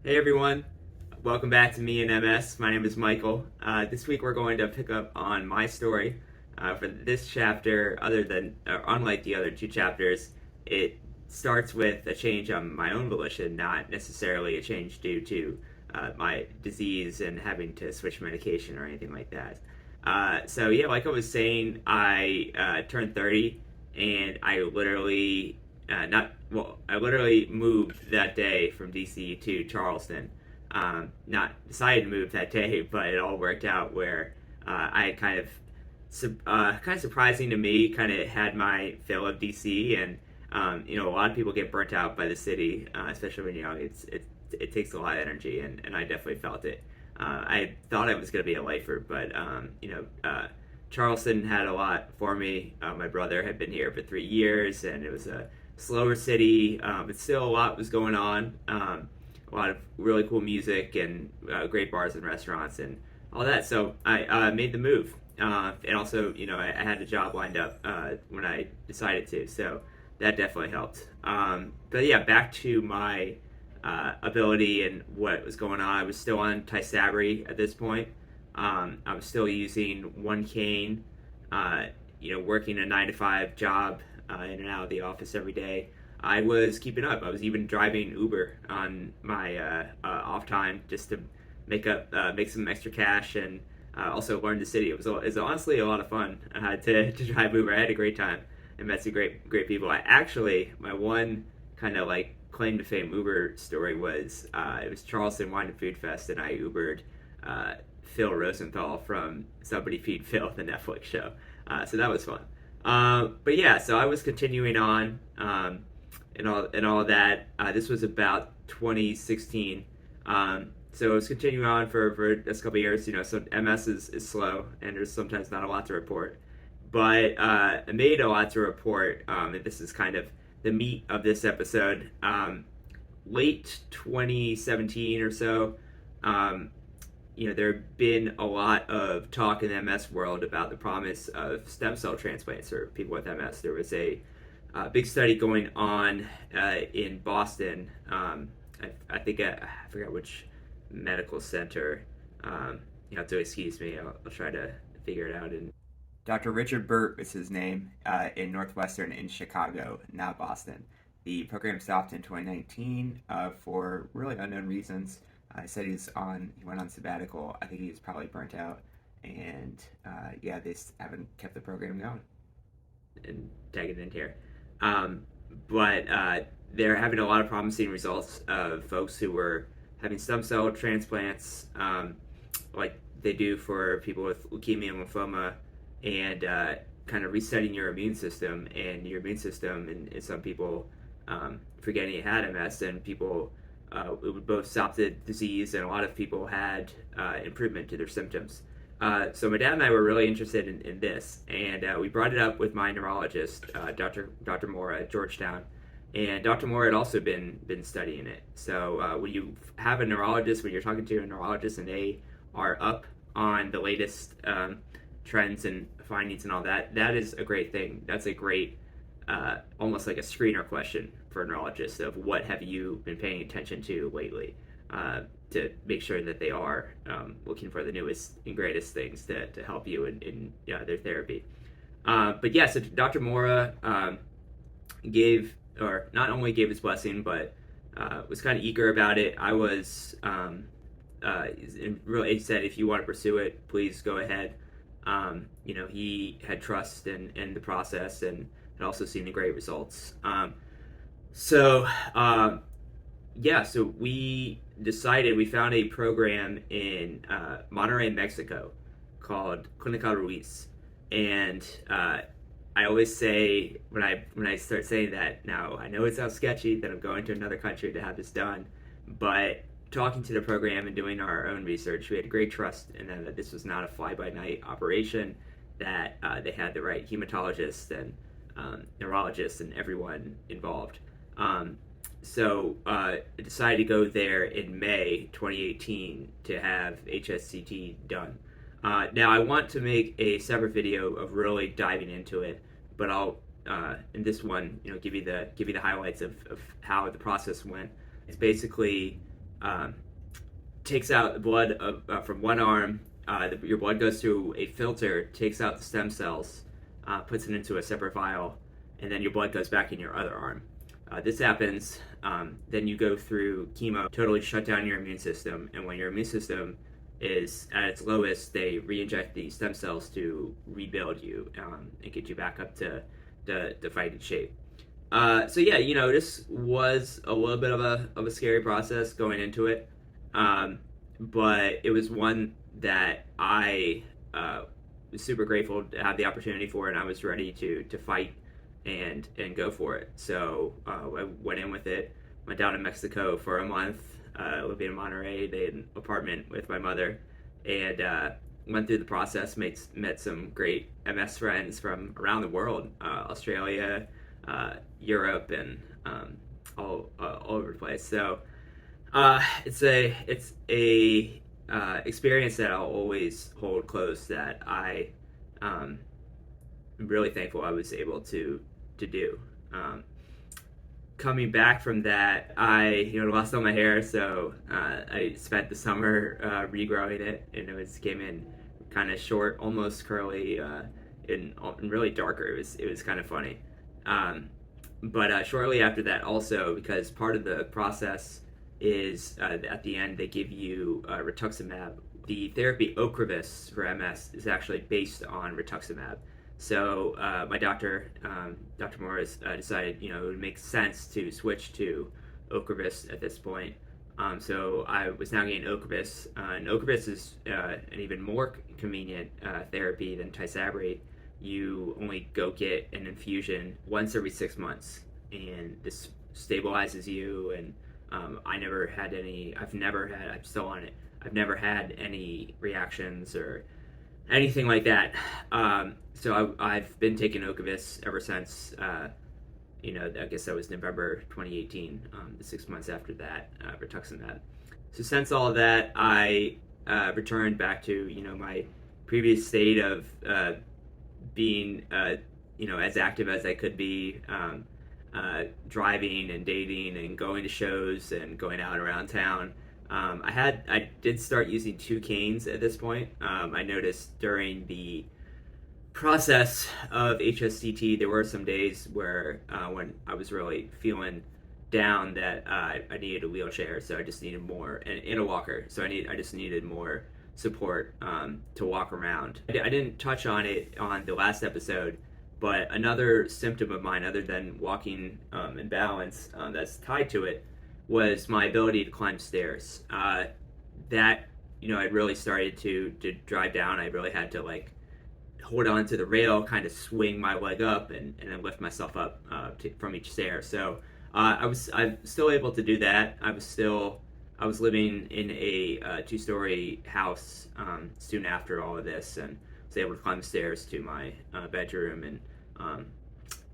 Hey everyone, welcome back to Me and MS. My name is Michael. This week we're going to pick up on my story. For this chapter, unlike the other two chapters, it starts with a change on my own volition, not necessarily a change due to my disease and having to switch medication or anything like that. Like I was saying, I turned 30 and I literally moved that day from DC to Charleston. Not decided to move that day, but it all worked out where I kind of surprising to me, kind of had my fill of DC, and a lot of people get burnt out by the city, especially when it takes a lot of energy, and I definitely felt it. I thought I was going to be a lifer, but Charleston had a lot for me. My brother had been here for 3 years, and it was a slower city, but still a lot was going on. A lot of really cool music and great bars and restaurants and all that. So I made the move, and also I had a job lined up when I decided to. So that definitely helped. But yeah, back to my ability and what was going on. I was still on Tysabri at this point. I was still using one cane, working a 9 to 5 job in and out of the office every day. I was keeping up. I was even driving Uber on my off time just to make some extra cash and also learn the city. It was honestly a lot of fun to drive Uber. I had a great time and met some great people. My one kind of like claim to fame Uber story was it was Charleston Wine and Food Fest, and I Ubered Phil Rosenthal from Somebody Feed Phil, the Netflix show. So that was fun. But yeah, so I was continuing on and all that. This was about 2016. So I was continuing on for just a couple of years. So MS is slow, and there's sometimes not a lot to report. But I made a lot to report, and this is kind of the meat of this episode. Late 2017 or so, there have been a lot of talk in the MS world about the promise of stem cell transplants for people with MS. There was a big study going on in Boston. I forgot which medical center. You have to excuse me. I'll try to figure it out. And Dr. Richard Burt is his name, in Northwestern in Chicago, not Boston. The program stopped in 2019 for really unknown reasons. I said he went on sabbatical. I think he was probably burnt out, and they haven't kept the program going. And tag it in here, but they're having a lot of promising results of folks who were having stem cell transplants, like they do for people with leukemia and lymphoma, and kind of resetting your immune system, and some people forgetting you had MS, and people. It would both stop the disease, and a lot of people had improvement to their symptoms. So my dad and I were really interested in this, and we brought it up with my neurologist, Dr. Moore at Georgetown, and Dr. Moore had also been studying it. So when you have when you're talking to a neurologist, and they are up on the latest trends and findings and all that, that is a great thing. That's a great almost like a screener question for a neurologist of what have you been paying attention to lately, to make sure that they are looking for the newest and greatest things to help you in their therapy. So Dr. Mora not only gave his blessing, but was kind of eager about it. I was really said, if you want to pursue it, please go ahead. He had trust in the process, and had also seen the great results. So we decided, we found a program in Monterrey, Mexico called Clinica Ruiz. And I always say, when I start saying that, now I know it sounds sketchy that I'm going to another country to have this done, but talking to the program and doing our own research, we had great trust in them that this was not a fly-by-night operation, that they had the right hematologists and neurologists and everyone involved. So I decided to go there in May 2018 to have HSCT done. Now I want to make a separate video of really diving into it, but I'll in this one, give you the highlights of how the process went. It's basically um, takes out the blood from one arm. Your blood goes through a filter, takes out the stem cells, puts it into a separate vial, and then your blood goes back in your other arm. This happens, then you go through chemo, totally shut down your immune system, and when your immune system is at its lowest, they re-inject the stem cells to rebuild you and get you back up to fighting shape. So yeah, this was a little bit of a scary process going into it, but it was one that I was super grateful to have the opportunity for, and I was ready to fight and go for it. So I went in with it, went down to Mexico for a month, living in Monterey. They had an apartment with my mother, and went through the process, met some great MS friends from around the world, Australia, Europe, and all over the place. So it's a experience that I'll always hold close, that I am really thankful I was able to do. Coming back from that, I lost all my hair, so I spent the summer regrowing it, and came in kind of short, almost curly, and really darker. It was kind of funny. But shortly after that, also, because part of the process is at the end they give you rituximab. The therapy Ocrevus for MS is actually based on rituximab. So my doctor, Dr. Morris, decided it would make sense to switch to Ocrevus at this point. So I was now getting Ocrevus, and Ocrevus is an even more convenient therapy than Tysabri. You only go get an infusion once every 6 months, and this stabilizes you. And I'm still on it. I've never had any reactions or anything like that. So I've been taking Ocrevus ever since, I guess that was November 2018, the 6 months after that, rituximab. So since all of that, I returned back to, my previous state of being, as active as I could be, driving and dating and going to shows and going out around town. I did start using 2 canes at this point. I noticed during the process of HSCT, there were some days where when I was really feeling down that I needed a wheelchair, so I just needed more, and a walker. So I just needed more support to walk around. I didn't touch on it on the last episode, but another symptom of mine, other than walking and balance, that's tied to it, was my ability to climb stairs. That I really started to drive down. I really had to hold on to the rail, kind of swing my leg up, and then lift myself up from each stair. So I'm still able to do that. I was living in a 2-story house soon after all of this, and was able to climb the stairs to my bedroom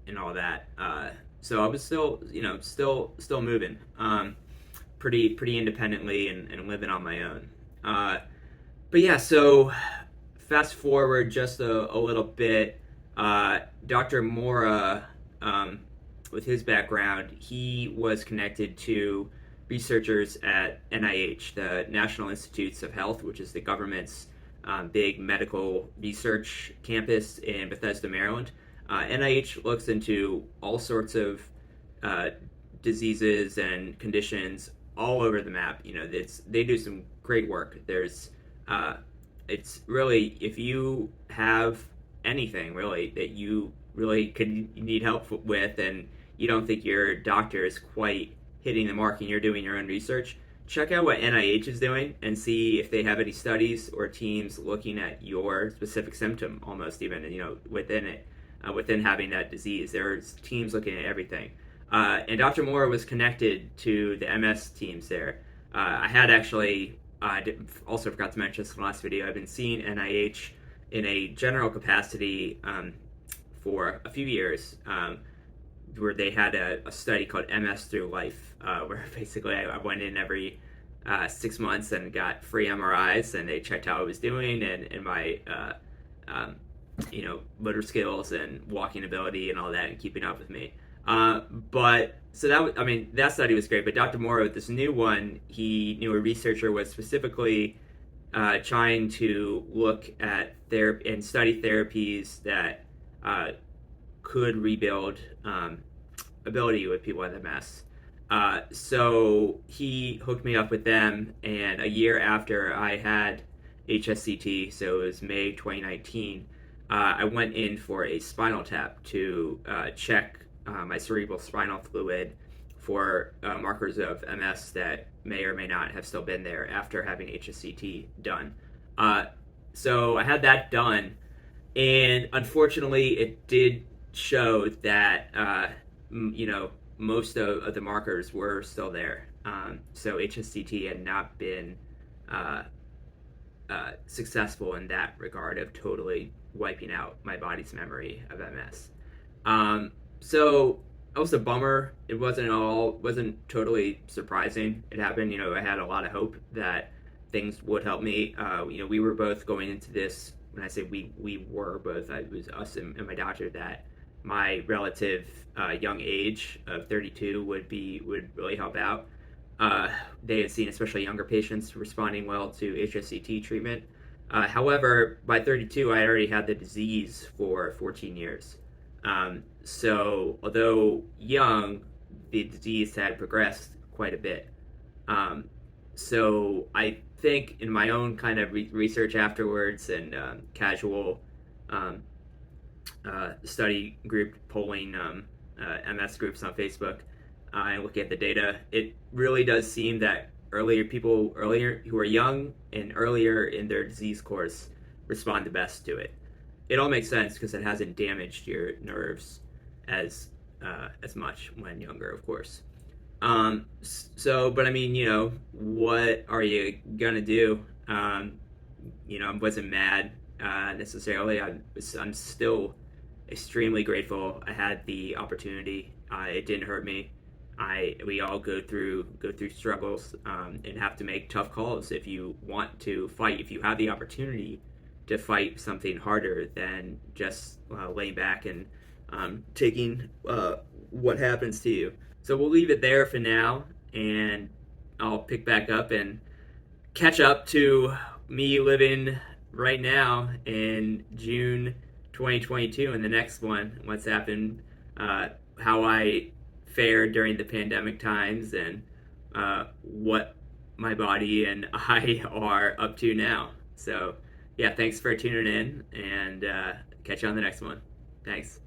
and all that. So I was still moving, pretty independently and living on my own. But yeah, so fast forward just a little bit, Dr. Mora, with his background, he was connected to researchers at NIH, the National Institutes of Health, which is the government's big medical research campus in Bethesda, Maryland. NIH looks into all sorts of diseases and conditions all over the map. They do some great work. It's really, if you have anything really that you really need help with, and you don't think your doctor is quite hitting the mark and you're doing your own research, check out what NIH is doing and see if they have any studies or teams looking at your specific symptom, almost even, within it, within having that disease. There's teams looking at everything. And Dr. Moore was connected to the MS teams there. I had actually, also forgot to mention this in the last video, I've been seeing NIH in a general capacity for a few years, where they had a study called MS Through Life, where basically I went in every 6 months and got free MRIs, and they checked how I was doing and my motor skills and walking ability and all that, and keeping up with me. But So that was, I mean, that study was great. But Dr. Morrow, this new one, he knew a researcher was specifically trying to look at therapy and study therapies that could rebuild ability with people with MS. So he hooked me up with them, and a year after I had HSCT, so it was May 2019, I went in for a spinal tap to check my cerebral spinal fluid for markers of MS that may or may not have still been there after having HSCT done. So I had that done, and unfortunately, it did show that most of the markers were still there. So HSCT had not been successful in that regard of totally wiping out my body's memory of MS. So it was a bummer. It wasn't totally surprising. It happened. I had a lot of hope that things would help me. We were both going into this. When I say we were both, it was us and my doctor, that my relative young age of 32 would really help out. They had seen especially younger patients responding well to HSCT treatment. However, by 32, I already had the disease for 14 years. So although young, the disease had progressed quite a bit. So I think in my own kind of research afterwards and casual study group polling MS groups on Facebook and looking at the data, it really does seem that people earlier who are young and earlier in their disease course respond the best to it. It all makes sense because it hasn't damaged your nerves as much when younger, of course. But I mean, what are you gonna do? I wasn't mad necessarily. I'm still extremely grateful I had the opportunity. It didn't hurt me. We all go through struggles and have to make tough calls if you want to fight. If you have the opportunity to fight something harder than just laying back and taking what happens to you. So we'll leave it there for now, and I'll pick back up and catch up to me living right now in June 2022 in the next one. What's happened, how I fared during the pandemic times, and what my body and I are up to now. So yeah, thanks for tuning in, and catch you on the next one. Thanks.